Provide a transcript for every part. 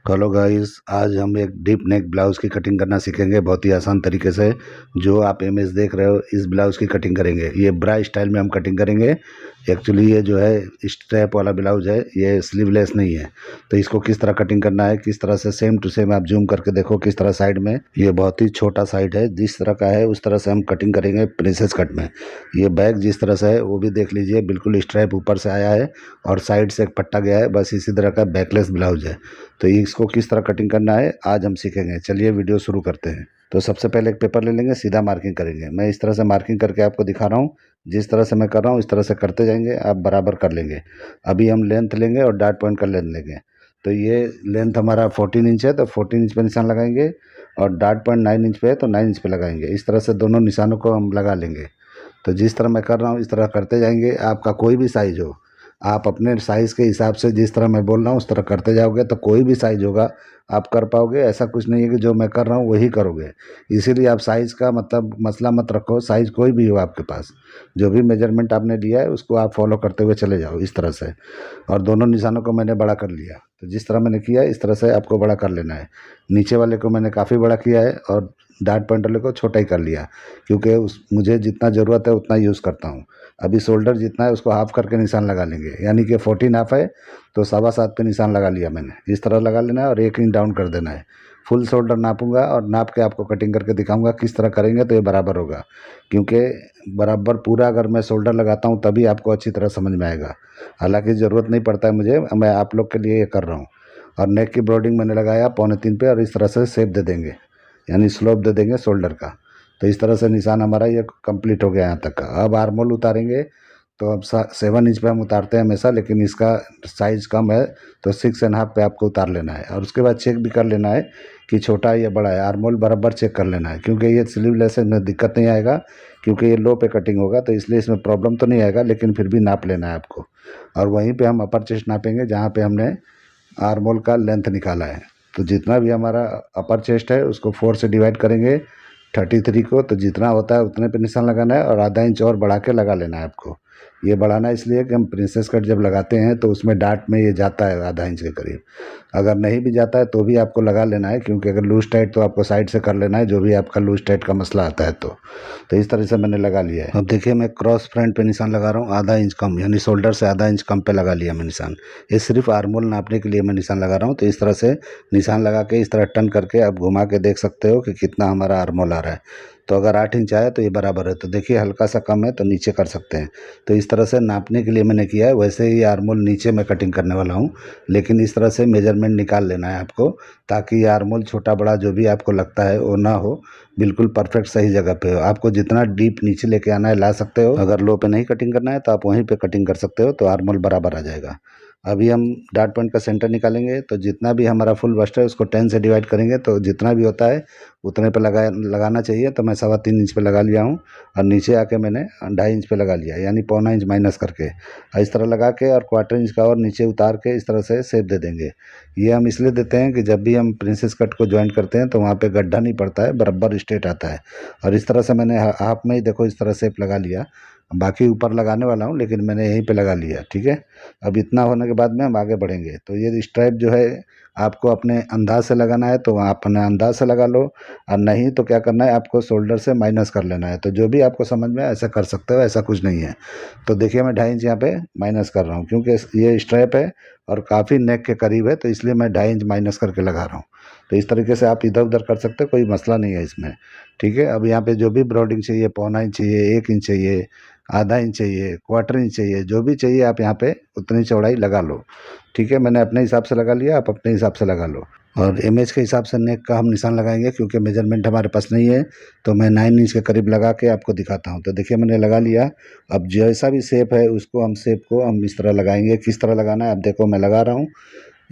Hello guys, आज हम एक डीप नेक ब्लाउज़ की कटिंग करना सीखेंगे बहुत ही आसान तरीके से। जो आप इमेज देख रहे हो इस ब्लाउज़ की कटिंग करेंगे। ये ब्रा स्टाइल में हम कटिंग करेंगे। एक्चुअली ये जो है स्ट्रैप वाला ब्लाउज़ है, ये स्लीवलेस नहीं है। तो इसको किस तरह कटिंग करना है, किस तरह से सेम टू सेम आप जूम करके देखो किस तरह साइड में, ये बहुत ही छोटा साइड है। जिस तरह का है उस तरह से हम कटिंग करेंगे प्रिंसेस कट में। ये बैक जिस तरह से है वो भी देख लीजिए, बिल्कुल स्ट्रैप ऊपर से आया है और साइड से एक पट्टा गया है, बस इसी तरह का बैकलेस ब्लाउज़ है। तो इसको किस तरह कटिंग करना है आज हम सीखेंगे। चलिए वीडियो शुरू करते हैं। तो सबसे पहले एक पेपर ले लेंगे, सीधा मार्किंग करेंगे। मैं इस तरह से मार्किंग करके आपको दिखा रहा हूँ। जिस तरह से मैं कर रहा हूँ इस तरह से करते जाएंगे, आप बराबर कर लेंगे। अभी हम लेंथ लेंगे और डॉट पॉइंट का लेंथ लेंगे। तो ये लेंथ हमारा 14 इंच है, तो 14 इंच पे निशान लगाएंगे और डॉट पॉइंट 9 इंच पे है तो 9 इंच पे लगाएंगे। इस तरह से दोनों निशानों को हम लगा लेंगे। तो जिस तरह मैं कर रहा हूँ इस तरह करते जाएंगे। आपका कोई भी साइज़ हो, आप अपने साइज़ के हिसाब से जिस तरह मैं बोल रहा हूँ उस तरह करते जाओगे तो कोई भी साइज़ होगा आप कर पाओगे। ऐसा कुछ नहीं है कि जो मैं कर रहा हूँ वही करोगे। इसीलिए आप साइज़ का मतलब मसला मत रखो, साइज़ कोई भी हो आपके पास, जो भी मेजरमेंट आपने लिया है उसको आप फॉलो करते हुए चले जाओ इस तरह से। और दोनों निशानों को मैंने बड़ा कर लिया। तो जिस तरह मैंने किया है इस तरह से आपको बड़ा कर लेना है। नीचे वाले को मैंने काफ़ी बड़ा किया है और डॉट पॉइंट वाले को छोटा ही कर लिया, क्योंकि उस मुझे जितना ज़रूरत है उतना यूज़ करता हूँ। अभी शोल्डर जितना है उसको हाफ करके निशान लगा लेंगे, यानी कि 14 हाफ है तो 7.25 पे निशान लगा लिया मैंने। इस तरह लगा लेना है और 1 इंच डाउन कर देना है। फुल शोल्डर नापूंगा और नाप के आपको कटिंग करके दिखाऊंगा किस तरह करेंगे तो ये बराबर होगा। क्योंकि बराबर पूरा अगर मैं शोल्डर लगाता हूँ तभी आपको अच्छी तरह समझ में आएगा। हालांकि ज़रूरत नहीं पड़ता है मुझे, मैं आप लोग के लिए ये कर रहा हूँ। और नेक की ब्रॉडिंग मैंने लगाया 2.25 पे और इस तरह से शेप दे देंगे, यानी स्लोप दे देंगे शोल्डर का। तो इस तरह से निशान हमारा ये कंप्लीट हो गया यहाँ तक का। अब आर्मोल उतारेंगे। तो अब 7 इंच पे हम उतारते हैं हमेशा, लेकिन इसका साइज़ कम है तो 6.5 पे आपको उतार लेना है। और उसके बाद चेक भी कर लेना है कि छोटा है या बड़ा है। आर्मोल बराबर चेक कर लेना है, क्योंकि ये स्लीवलेस में दिक्कत नहीं आएगा, क्योंकि ये लो पे कटिंग होगा तो इसलिए इसमें प्रॉब्लम तो नहीं आएगा, लेकिन फिर भी नाप लेना है आपको। और वहीं पे हम अपर चेस्ट नापेंगे जहाँ पे हमने आर्मोल का लेंथ निकाला है। तो जितना भी हमारा अपर चेस्ट है उसको 4 से डिवाइड करेंगे 33 को, तो जितना होता है उतने पे निशान लगाना है और आधा इंच और बढ़ा के लगा लेना है आपको। ये बढ़ाना इसलिए कि हम प्रिंसेस कट जब लगाते हैं तो उसमें डाट में ये जाता है आधा इंच के करीब। अगर नहीं भी जाता है तो भी आपको लगा लेना है, क्योंकि अगर लूज टाइट तो आपको साइड से कर लेना है, जो भी आपका लूज टाइट का मसला आता है। तो इस तरह से मैंने लगा लिया है। अब देखिए मैं क्रॉस फ्रंट पे निशान लगा रहा हूँ, आधा इंच कम, यानी शोल्डर से आधा इंच कम पे लगा लिया मैं निशान। ये सिर्फ आर्मोल नापने के लिए मैं निशान लगा रहा हूँ। तो इस तरह से निशान लगा के इस तरह टर्न करके आप घुमा के देख सकते हो कि कितना हमारा आर्मोल आ रहा है। तो अगर 8 इंच आया तो ये बराबर है। तो देखिए हल्का सा कम है तो नीचे कर सकते हैं। तो इस तरह से नापने के लिए मैंने किया है। वैसे ही आर्मोल नीचे मैं कटिंग करने वाला हूँ, लेकिन इस तरह से मेजरमेंट निकाल लेना है आपको, ताकि ये आर्मोल छोटा बड़ा जो भी आपको लगता है वो ना हो, बिल्कुल परफेक्ट सही जगह पे हो। आपको जितना डीप नीचे लेके आना है ला सकते हो। अगर लो पे नहीं कटिंग करना है तो आप वहीं पे कटिंग कर सकते हो, तो आर्मोल बराबर आ जाएगा। अभी हम डॉट पॉइंट का सेंटर निकालेंगे। तो जितना भी हमारा फुल बस्ट है उसको 10 से डिवाइड करेंगे, तो जितना भी होता है उतने पे लगाना चाहिए। तो मैं 3.25 इंच पे लगा लिया हूँ और नीचे आके मैंने 2.5 इंच पे लगा लिया, यानी 0.25 इंच माइनस करके इस तरह लगा के और 1/4 इंच का और नीचे उतार के इस तरह से शेप दे देंगे। ये हम इसलिए देते हैं कि जब भी हम प्रिंसेस कट को ज्वाइंट करते हैं तो वहाँ पे गड्ढा नहीं पड़ता है, बराबर स्ट्रेट आता है। और इस तरह से मैंने हाफ में ही देखो इस तरह शेप लगा लिया। बाकी ऊपर लगाने वाला हूँ, लेकिन मैंने यहीं पे लगा लिया, ठीक है। अब इतना होने के बाद में हम आगे बढ़ेंगे। तो ये स्ट्राइप जो है आपको अपने अंदाज से लगाना है तो आप अपने अंदाज से लगा लो, और नहीं तो क्या करना है आपको शोल्डर से माइनस कर लेना है। तो जो भी आपको समझ में आए ऐसा कर सकते हो, ऐसा कुछ नहीं है। तो देखिए मैं 2.5 इंच यहाँ पे माइनस कर रहा हूँ, क्योंकि ये स्ट्रैप है और काफ़ी नेक के करीब है, तो इसलिए मैं 2.5 इंच माइनस करके लगा रहा हूँ। तो इस तरीके से आप इधर उधर कर सकते हो, कोई मसला नहीं है इसमें, ठीक है। अब यहाँ पे जो भी ब्रॉडिंग चाहिए, 0.25 इंच चाहिए, 1 इंच चाहिए, आधा इंच चाहिए, 1/4 इंच चाहिए, जो भी चाहिए आप यहाँ पे उतनी चौड़ाई लगा लो, ठीक है। मैंने अपने हिसाब से लगा लिया, आप अपने हिसाब से लगा लो। और इमेज के हिसाब से नेक का हम निशान लगाएंगे, क्योंकि मेजरमेंट हमारे पास नहीं है। तो मैं 9 इंच के करीब लगा के आपको दिखाता हूँ। तो देखिए मैंने लगा लिया। अब जैसा भी शेप है उसको हम शेप को हम इस तरह लगाएंगे। किस तरह लगाना है अब देखो, मैं लगा रहा हूँ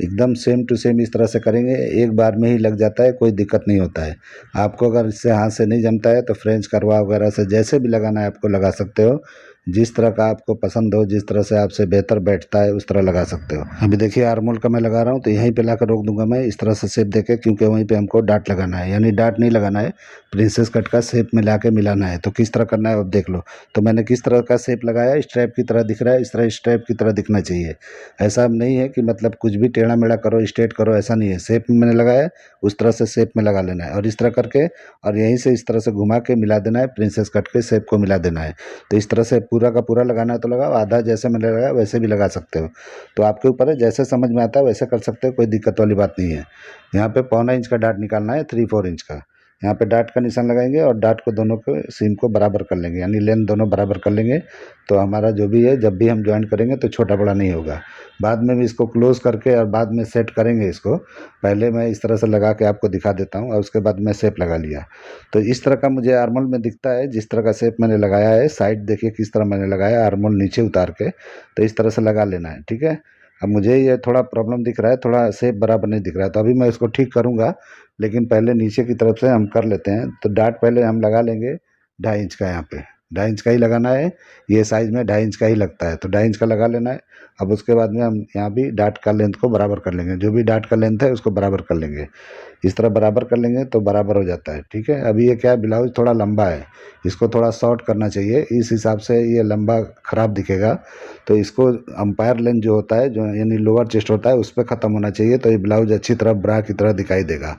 एकदम सेम टू सेम इस तरह से करेंगे। एक बार में ही लग जाता है, कोई दिक्कत नहीं होता है। आपको अगर इससे हाथ से नहीं जमता है तो फ्रेंच करवा वगैरह से जैसे भी लगाना है आपको लगा सकते हो। जिस तरह का आपको पसंद हो, जिस तरह से आपसे बेहतर बैठता है उस तरह लगा सकते हो। अभी देखिए आर्मोल का मैं लगा रहा हूँ तो यहीं पे लाकर रोक दूंगा मैं इस तरह से शेप देके, क्योंकि वहीं पे हमको डाट लगाना है, यानी डाट नहीं लगाना है, प्रिंसेस कट का शेप मिला के मिलाना है। तो किस तरह करना है अब देख लो। तो मैंने किस तरह का शेप लगाया, स्ट्रैप की तरह दिख रहा है, इस तरह स्ट्रैप की तरह दिखना चाहिए। ऐसा नहीं है कि मतलब कुछ भी टेढ़ा मेढ़ा करो, स्ट्रेट करो, ऐसा नहीं है। शेप में मैंने लगाया उस तरह से शेप में लगा लेना है, और इस तरह करके और यहीं से इस तरह से घुमा के मिला देना है, प्रिंसेस कट के शेप को मिला देना है। तो इस तरह से पूरा का पूरा लगाना है तो लगाओ, आधा जैसे मैंने लगाया वैसे भी लगा सकते हो। तो आपके ऊपर है, जैसे समझ में आता है वैसे कर सकते हो, कोई दिक्कत वाली बात नहीं है। यहाँ पे 1.25 इंच का डाट निकालना है, 3/4 इंच का। यहाँ पे डाट का निशान लगाएंगे और डाट को दोनों को सीम को बराबर कर लेंगे, यानी लेंथ दोनों बराबर कर लेंगे। तो हमारा जो भी है जब भी हम ज्वाइन करेंगे तो छोटा बड़ा नहीं होगा। बाद में भी इसको क्लोज करके और बाद में सेट करेंगे इसको। पहले मैं इस तरह से लगा के आपको दिखा देता हूँ और उसके बाद मैं शेप लगा लिया। तो इस तरह का मुझे आर्मोल में दिखता है, जिस तरह का शेप मैंने लगाया है। साइड देखिए किस तरह मैंने लगाया, आर्मोल नीचे उतार के। तो इस तरह से लगा लेना है, ठीक है। अब मुझे ये थोड़ा प्रॉब्लम दिख रहा है, थोड़ा शेप बराबर नहीं दिख रहा है, तो अभी मैं इसको ठीक करूँगा। लेकिन पहले नीचे की तरफ से हम कर लेते हैं। तो डाट पहले हम लगा लेंगे 2.5 इंच का, यहाँ पे 2.5 इंच का ही लगाना है। ये साइज़ में 2.5 इंच का ही लगता है, तो 2.5 इंच का लगा लेना है। अब उसके बाद में हम यहाँ भी डाट का लेंथ को बराबर कर लेंगे, जो भी डाट का लेंथ है उसको बराबर कर लेंगे। इस तरह बराबर कर लेंगे तो बराबर हो जाता है, ठीक है। अभी ये क्या है, ब्लाउज थोड़ा लंबा है, इसको थोड़ा शॉर्ट करना चाहिए, इस हिसाब से ये लंबा ख़राब दिखेगा। तो इसको अंपायर लेंथ जो होता है, जो यानी लोअर चेस्ट होता है, उस पर ख़त्म होना चाहिए, तो ये ब्लाउज अच्छी तरह ब्रा की तरह दिखाई देगा।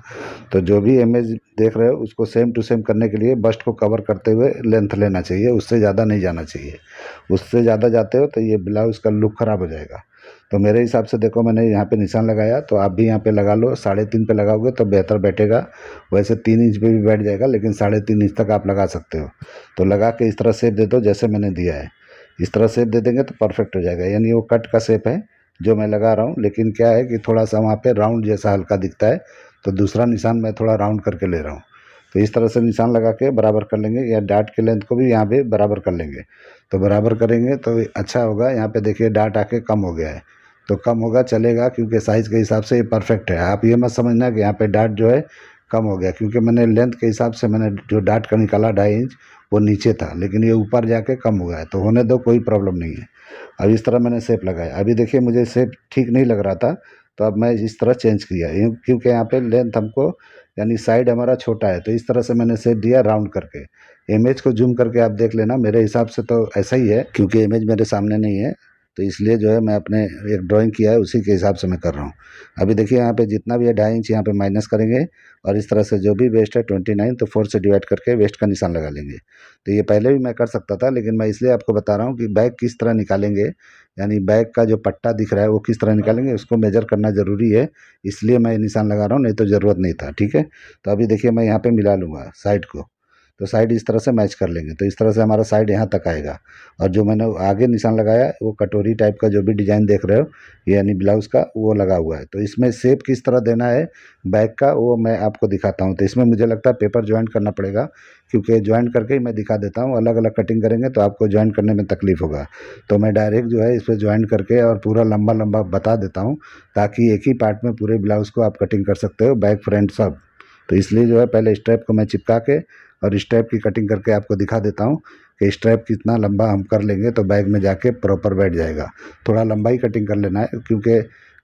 तो जो भी इमेज देख रहे हो उसको सेम टू सेम करने के लिए बस्ट को कवर करते हुए लेंथ लेना चाहिए, उससे ज़्यादा नहीं जाना चाहिए। उससे ज़्यादा जाते हो तो ये ब्लाउज़ का लुक ख़राब हो जाएगा। तो मेरे हिसाब से देखो मैंने यहाँ पे निशान लगाया, तो आप भी यहाँ पे लगा लो। 3.5 पे लगाओगे तो बेहतर बैठेगा। वैसे 3 इंच पे भी बैठ जाएगा, लेकिन 3.5 इंच तक आप लगा सकते हो। तो लगा के इस तरह शेप दे दो जैसे मैंने दिया है। इस तरह शेप दे देंगे तो परफेक्ट हो जाएगा, यानी वो कट का शेप है जो मैं लगा रहा हूँ। लेकिन क्या है कि थोड़ा सा वहाँ पे राउंड जैसा हल्का दिखता है, तो दूसरा निशान मैं थोड़ा राउंड करके ले रहा हूँ। तो इस तरह से निशान लगा के बराबर कर लेंगे, या डाट के लेंथ को भी यहाँ पे बराबर कर लेंगे। तो बराबर करेंगे तो अच्छा होगा। यहाँ पे देखिए डाट आके कम हो गया है, तो कम होगा चलेगा, क्योंकि साइज़ के हिसाब से ये परफेक्ट है। आप ये मत समझना कि यहाँ पे डाट जो है कम हो गया, क्योंकि मैंने लेंथ के हिसाब से मैंने जो डाट का निकाला 2.5 इंच वो नीचे था, लेकिन ये ऊपर जाके कम हुआ है। तो होने दो, कोई प्रॉब्लम नहीं है। अब इस तरह मैंने शेप लगाया। अभी देखिए मुझे शेप ठीक नहीं लग रहा था, तो अब मैं इस तरह चेंज किया, क्योंकि यहाँ पे लेंथ हमको यानी साइड हमारा छोटा है, तो इस तरह से मैंने शेप दिया राउंड करके। इमेज को जूम करके आप देख लेना, मेरे हिसाब से तो ऐसा ही है, क्योंकि इमेज मेरे सामने नहीं है, तो इसलिए जो है मैं अपने एक ड्राइंग किया है उसी के हिसाब से मैं कर रहा हूँ। अभी देखिए यहाँ पे जितना भी है 2.5 इंच यहाँ पे माइनस करेंगे, और इस तरह से जो भी वेस्ट है 29, तो 4 से डिवाइड करके वेस्ट का निशान लगा लेंगे। तो ये पहले भी मैं कर सकता था, लेकिन मैं इसलिए आपको बता रहा हूँ कि बैक किस तरह निकालेंगे, यानी बैक का जो पट्टा दिख रहा है वो किस तरह निकालेंगे, उसको मेजर करना ज़रूरी है। इसलिए मैं निशान लगा रहा हूँ, नहीं तो ज़रूरत नहीं था, ठीक है। तो अभी देखिए मैं यहाँ पे मिला लूँगा साइड को, तो साइड इस तरह से मैच कर लेंगे, तो इस तरह से हमारा साइड यहाँ तक आएगा। और जो मैंने आगे निशान लगाया वो कटोरी टाइप का जो भी डिज़ाइन देख रहे हो, ये यानी ब्लाउज़ का, वो लगा हुआ है। तो इसमें शेप किस तरह देना है बैक का वो मैं आपको दिखाता हूँ। तो इसमें मुझे लगता है पेपर ज्वाइंट करना पड़ेगा, क्योंकि ज्वाइंट करके ही मैं दिखा देता हूँ। अलग अलग कटिंग करेंगे तो आपको ज्वाइंट करने में तकलीफ होगा। तो मैं डायरेक्ट जो है इस पर ज्वाइंट करके और पूरा लंबा लंबा बता देता हूँ, ताकि एक ही पार्ट में पूरे ब्लाउज़ को आप कटिंग कर सकते हो, बैक फ्रंट सब। तो इसलिए जो है पहले स्ट्रैप को मैं चिपका के और स्ट्रैप की कटिंग करके आपको दिखा देता हूँ कि स्ट्रैप कितना लंबा हम कर लेंगे तो बैग में जाके प्रॉपर बैठ जाएगा। थोड़ा लंबा ही कटिंग कर लेना है, क्योंकि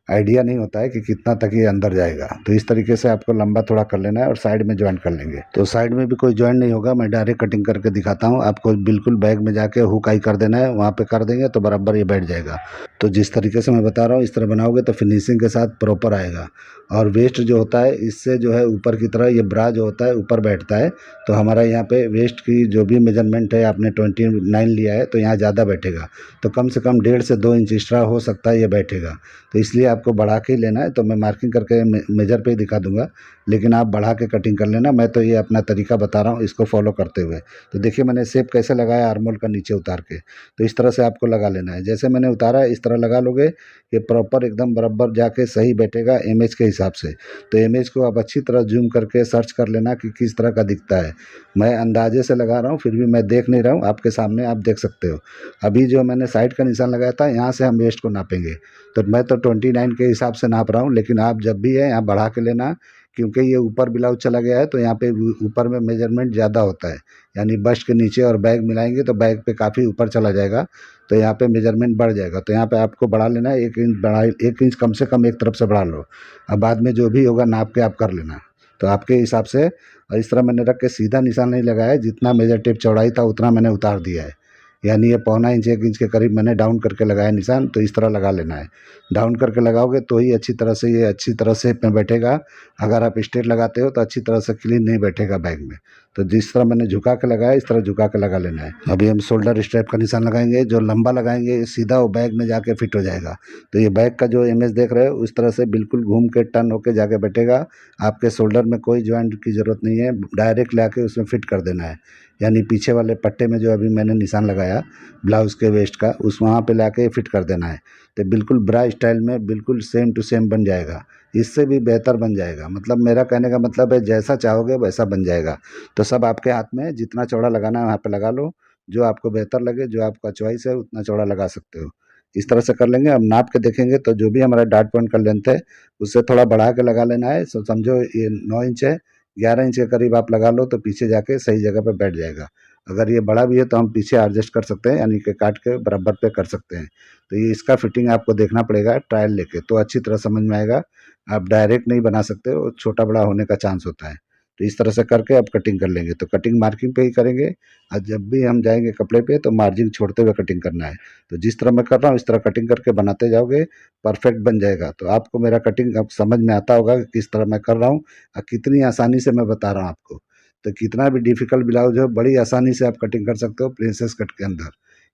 आइडिया नहीं होता है कि कितना तक ये अंदर जाएगा। तो इस तरीके से आपको लंबा थोड़ा कर लेना है और साइड में ज्वाइंट कर लेंगे। तो साइड में भी कोई ज्वाइंट नहीं होगा, मैं डायरेक्ट कटिंग करके दिखाता हूँ आपको। बिल्कुल बैग में जाके हुक आई कर देना है, वहाँ पे कर देंगे तो बराबर ये बैठ जाएगा। तो जिस तरीके से मैं बता रहा हूँ इस तरह बनाओगे तो फिनिशिंग के साथ प्रॉपर आएगा। और वेस्ट जो होता है इससे जो है ऊपर की तरह ये ब्रा जो होता है ऊपर बैठता है। तो हमारा यहाँ पे वेस्ट की जो भी मेजरमेंट है आपने 29 लिया है, तो यहाँ ज़्यादा बैठेगा। तो कम से कम 1.5 से 2 इंच एक्स्ट्रा हो सकता है ये बैठेगा। तो इसलिए आपको बढ़ा के ही लेना है। तो मैं मार्किंग करके मेजर पे ही दिखा दूंगा, लेकिन आप बढ़ा के कटिंग कर लेना। मैं तो ये अपना तरीका बता रहा हूँ, इसको फॉलो करते हुए। तो देखिए मैंने शेप कैसे लगाया आर्मोल का नीचे उतार के, तो इस तरह से आपको लगा लेना है। जैसे मैंने उतारा इस तरह लगा लोगे, ये प्रॉपर एकदम बराबर जाके सही बैठेगा इमेज के हिसाब से। तो इमेज को आप अच्छी तरह जूम करके सर्च कर लेना कि किस तरह का दिखता है। मैं अंदाजे से लगा रहा हूँ, फिर भी मैं देख नहीं रहा हूँ, आपके सामने आप देख सकते हो। अभी जो मैंने साइड का निशान लगाया था यहाँ से हम वेस्ट को नापेंगे, तो मैं तो 29 लाइन के हिसाब से नाप रहा हूँ, लेकिन आप जब भी है यहाँ बढ़ा के लेना, क्योंकि ये ऊपर ब्लाउज चला गया है तो यहाँ पे ऊपर में मेजरमेंट ज़्यादा होता है, यानी बस्ट के नीचे और बैग मिलाएंगे तो बैग पे काफ़ी ऊपर चला जाएगा, तो यहाँ पे मेजरमेंट बढ़ जाएगा। तो यहाँ पे आपको बढ़ा लेना है, 1 इंच बढ़ा, 1 इंच कम से कम एक तरफ से बढ़ा लो। अब बाद में जो भी होगा नाप के आप कर लेना, तो आपके हिसाब से। और इस तरह मैंने रख के सीधा निशान नहीं लगाया, जितना मेजर टेप चौड़ाई था उतना मैंने उतार दिया है, यानी ये पौना इंच 1 इंच के करीब मैंने डाउन करके लगाया निशान। तो इस तरह लगा लेना है, डाउन करके लगाओगे तो ही अच्छी तरह से ये अच्छी तरह से में बैठेगा। अगर आप स्ट्रेट लगाते हो तो अच्छी तरह से क्लीन नहीं बैठेगा बैग में। तो जिस तरह मैंने झुका के लगाया इस तरह झुका के लगा लेना है। अभी हम शोल्डर स्ट्रैप का निशान लगाएंगे, जो लंबा लगाएंगे सीधा वो बैग में जाके फिट हो जाएगा। तो ये बैग का जो इमेज देख रहे हो उस तरह से बिल्कुल घूम के टर्न होके जाके बैठेगा। आपके शोल्डर में कोई ज्वाइंट की ज़रूरत नहीं है, डायरेक्ट लाके उसमें फिट कर देना है। यानी पीछे वाले पट्टे में जो अभी मैंने निशान लगाया ब्लाउज़ के वेस्ट का, उस वहाँ पे लाके फिट कर देना है। तो बिल्कुल ब्रा स्टाइल में बिल्कुल सेम टू सेम बन जाएगा, इससे भी बेहतर बन जाएगा। मतलब मेरा कहने का मतलब है जैसा चाहोगे वैसा बन जाएगा। तो सब आपके हाथ में है, जितना चौड़ा लगाना है वहाँ पे लगा लो, जो आपको बेहतर लगे, जो आपका चॉइस है उतना चौड़ा लगा सकते हो। इस तरह से कर लेंगे। अब नाप के देखेंगे तो जो भी हमारा डार्ट पॉइंट का लेंथ है उससे थोड़ा बढ़ा के लगा लेना है। समझो ये 9 इंच है, 11 इंच के करीब आप लगा लो तो पीछे जाके सही जगह पे बैठ जाएगा। अगर ये बड़ा भी है तो हम पीछे एडजस्ट कर सकते हैं, यानी कि काट के बराबर पे कर सकते हैं। तो ये इसका फिटिंग आपको देखना पड़ेगा ट्रायल लेके, तो अच्छी तरह समझ में आएगा। आप डायरेक्ट नहीं बना सकते हो, छोटा बड़ा होने का चांस होता है। तो इस तरह से करके आप कटिंग कर लेंगे। तो कटिंग मार्किंग पे ही करेंगे, और जब भी हम जाएंगे कपड़े पे तो मार्जिन छोड़ते हुए कटिंग करना है। तो जिस तरह मैं कर रहा हूँ इस तरह कटिंग करके बनाते जाओगे, परफेक्ट बन जाएगा। तो आपको मेरा कटिंग अब समझ में आता होगा कि किस तरह मैं कर रहा हूँ और कितनी आसानी से मैं बता रहा हूँ आपको। तो कितना भी डिफ़िकल्ट ब्लाउज हो बड़ी आसानी से आप कटिंग कर सकते हो प्रिंसेस कट के अंदर।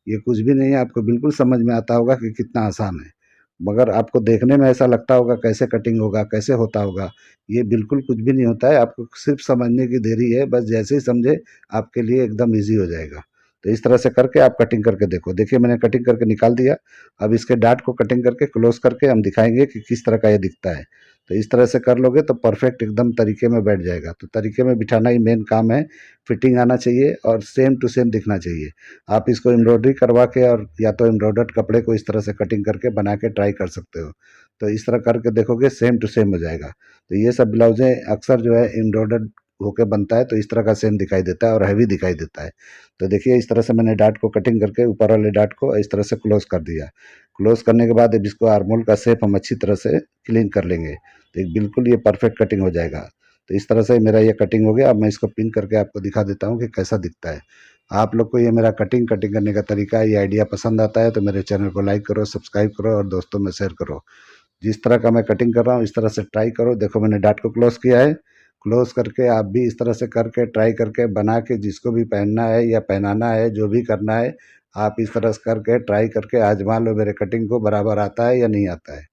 ये कुछ भी नहीं है, आपको बिल्कुल समझ में आता होगा कि कितना आसान है। मगर आपको देखने में ऐसा लगता होगा कैसे कटिंग होगा, कैसे होता होगा। ये बिल्कुल कुछ भी नहीं होता है, आपको सिर्फ़ समझने की देरी है। बस जैसे ही समझे आपके लिए एकदम ईज़ी हो जाएगा। तो इस तरह से करके आप कटिंग करके देखो। देखिए मैंने कटिंग करके निकाल दिया। अब इसके डार्ट को कटिंग करके क्लोज़ करके हम दिखाएँगे कि किस तरह का ये दिखता है। तो इस तरह से कर लोगे तो परफेक्ट एकदम तरीके में बैठ जाएगा। तो तरीके में बिठाना ही मेन काम है। फिटिंग आना चाहिए और सेम टू सेम दिखना चाहिए। आप इसको एम्ब्रॉयडरी करवा के और या तो एम्ब्रॉयडर्ड कपड़े को इस तरह से कटिंग करके बना के ट्राई कर सकते हो। तो इस तरह करके देखोगे सेम टू सेम हो जाएगा। तो ये सब ब्लाउज़ें अक्सर जो है एम्ब्रॉयडर्ड होके बनता है, तो इस तरह का सेम दिखाई देता है और हैवी दिखाई देता है। तो देखिए इस तरह से मैंने डार्ट को कटिंग करके ऊपर वाले डार्ट को इस तरह से क्लोज़ कर दिया। क्लोज़ करने के बाद अब इसको आर्महोल का शेप हम अच्छी तरह से क्लीन कर लेंगे। तो एक बिल्कुल ये परफेक्ट कटिंग हो जाएगा। तो इस तरह से मेरा ये कटिंग हो गया। अब मैं इसको पिन करके आपको दिखा देता हूँ कि कैसा दिखता है। आप लोग को ये मेरा कटिंग करने का तरीका, ये आइडिया पसंद आता है तो मेरे चैनल को लाइक करो, सब्सक्राइब करो और दोस्तों में शेयर करो। जिस तरह का मैं कटिंग कर रहा हूँ इस तरह से ट्राई करो। देखो मैंने डार्ट को क्लोज़ किया है। क्लोज़ करके आप भी इस तरह से करके ट्राई करके बना के जिसको भी पहनना है या पहनाना है, जो भी करना है, आप इस तरह से करके ट्राई करके आज़मा लो मेरे कटिंग को बराबर आता है या नहीं आता है।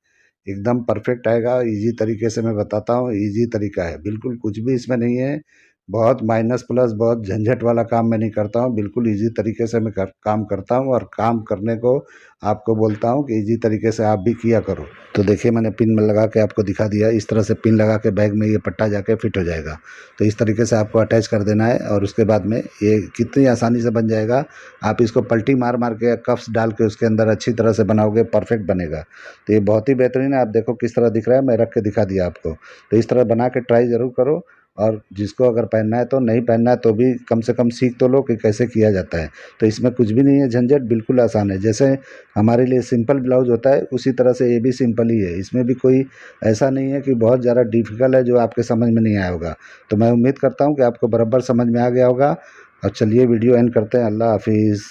एकदम परफेक्ट आएगा। ईज़ी तरीके से मैं बताता हूँ, ईज़ी तरीका है, बिल्कुल कुछ भी इसमें नहीं है। बहुत माइनस प्लस बहुत झंझट वाला काम मैं नहीं करता हूँ, बिल्कुल ईज़ी तरीके से मैं काम करता हूँ और काम करने को आपको बोलता हूँ कि ईज़ी तरीके से आप भी किया करो। तो देखिए मैंने पिन में लगा के आपको दिखा दिया। इस तरह से पिन लगा के बैग में ये पट्टा जाके फिट हो जाएगा। तो इस तरीके से आपको अटैच कर देना है और उसके बाद में ये कितनी आसानी से बन जाएगा। आप इसको पलटी मार मार के कफ्स डाल के उसके अंदर अच्छी तरह से बनाओगे, परफेक्ट बनेगा। तो ये बहुत ही बेहतरीन है। आप देखो किस तरह दिख रहा है, मैं रख के दिखा दिया आपको। तो इस तरह बना के ट्राई ज़रूर करो, और जिसको अगर पहनना है तो, नहीं पहनना है तो भी कम से कम सीख तो लो कि कैसे किया जाता है। तो इसमें कुछ भी नहीं है झंझट, बिल्कुल आसान है। जैसे हमारे लिए सिंपल ब्लाउज होता है उसी तरह से ये भी सिंपल ही है। इसमें भी कोई ऐसा नहीं है कि बहुत ज़्यादा डिफ़िकल्ट है जो आपके समझ में नहीं आया होगा। तो मैं उम्मीद करता हूँ कि आपको बराबर समझ में आ गया होगा। और चलिए वीडियो एंड करते हैं। अल्लाह हाफिज़।